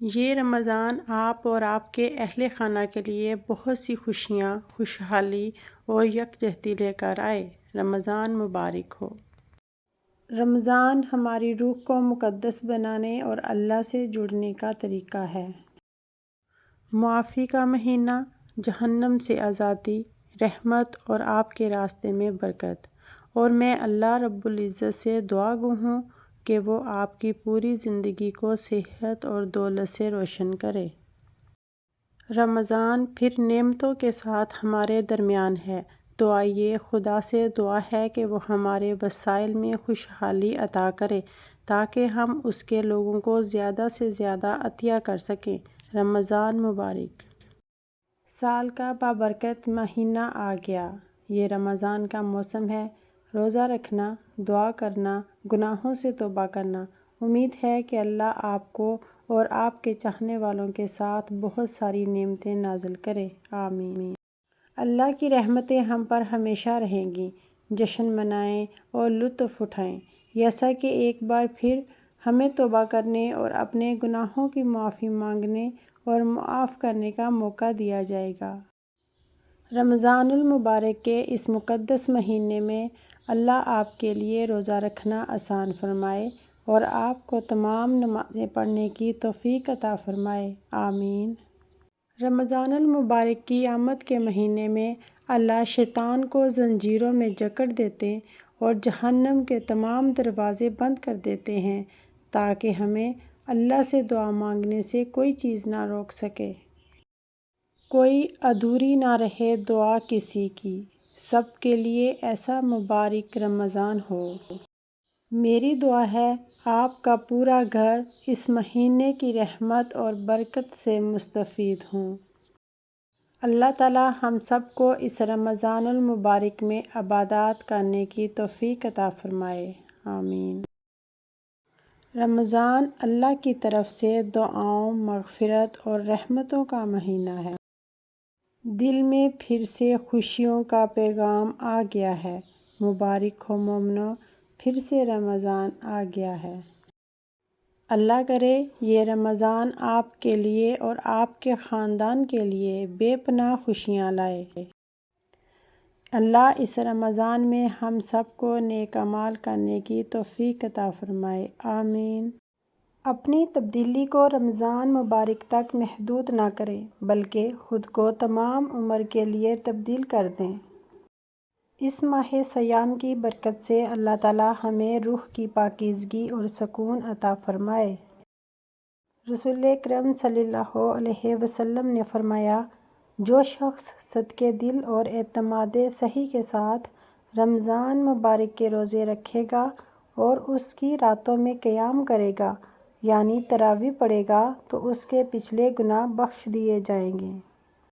یہ رمضان آپ اور آپ کے اہل خانہ کے لیے بہت سی خوشیاں، خوشحالی اور یکجہتی لے کر آئے۔ رمضان مبارک ہو۔ رمضان ہماری روح کو مقدس بنانے اور اللہ سے جڑنے کا طریقہ ہے۔ معافی کا مہینہ، جہنم سے آزادی، رحمت اور آپ کے راستے میں برکت۔ اور میں اللہ رب العزت سے دعا گو ہوں کہ وہ آپ کی پوری زندگی کو صحت اور دولت سے روشن کرے۔ رمضان پھر نعمتوں کے ساتھ ہمارے درمیان ہے، تو آئیے خدا سے دعا ہے کہ وہ ہمارے وسائل میں خوشحالی عطا کرے تاکہ ہم اس کے لوگوں کو زیادہ سے زیادہ عطیہ کر سکیں۔ رمضان مبارک۔ سال کا بابرکت مہینہ آ گیا۔ یہ رمضان کا موسم ہے۔ روزہ رکھنا، دعا کرنا، گناہوں سے توبہ کرنا۔ امید ہے کہ اللہ آپ کو اور آپ کے چاہنے والوں کے ساتھ بہت ساری نعمتیں نازل کرے۔ آمین۔ اللہ کی رحمتیں ہم پر ہمیشہ رہیں گی۔ جشن منائیں اور لطف اٹھائیں، جیسا کہ ایک بار پھر ہمیں توبہ کرنے اور اپنے گناہوں کی معافی مانگنے اور معاف کرنے کا موقع دیا جائے گا۔ رمضان المبارک کے اس مقدس مہینے میں اللہ آپ کے لیے روزہ رکھنا آسان فرمائے اور آپ کو تمام نمازیں پڑھنے کی توفیق عطا فرمائے۔ آمین۔ رمضان المبارک کی آمد کے مہینے میں اللہ شیطان کو زنجیروں میں جکڑ دیتے اور جہنم کے تمام دروازے بند کر دیتے ہیں تاکہ ہمیں اللہ سے دعا مانگنے سے کوئی چیز نہ روک سکے۔ کوئی ادھوری نہ رہے دعا کسی کی۔ سب کے لیے ایسا مبارک رمضان ہو۔ میری دعا ہے آپ کا پورا گھر اس مہینے کی رحمت اور برکت سے مستفید ہوں۔ اللہ تعالی ہم سب کو اس رمضان المبارک میں عبادات کرنے کی توفیق عطا فرمائے۔ آمین۔ رمضان اللہ کی طرف سے دعاؤں، مغفرت اور رحمتوں کا مہینہ ہے۔ دل میں پھر سے خوشیوں کا پیغام آ گیا ہے۔ مبارک ہو مومنو، پھر سے رمضان آ گیا ہے۔ اللہ کرے یہ رمضان آپ کے لیے اور آپ کے خاندان کے لیے بے پناہ خوشیاں لائے۔ اللہ اس رمضان میں ہم سب کو نیک اعمال کرنے کی توفیق عطا فرمائے۔ آمین۔ اپنی تبدیلی کو رمضان مبارک تک محدود نہ کریں بلکہ خود کو تمام عمر کے لیے تبدیل کر دیں۔ اس ماہ سیام کی برکت سے اللہ تعالی ہمیں روح کی پاکیزگی اور سکون عطا فرمائے۔ رسول اکرم صلی اللہ علیہ وسلم نے فرمایا، جو شخص صدقے دل اور اعتماد صحیح کے ساتھ رمضان مبارک کے روزے رکھے گا اور اس کی راتوں میں قیام کرے گا یعنی تراویح پڑھے گا تو اس کے پچھلے گناہ بخش دیے جائیں گے۔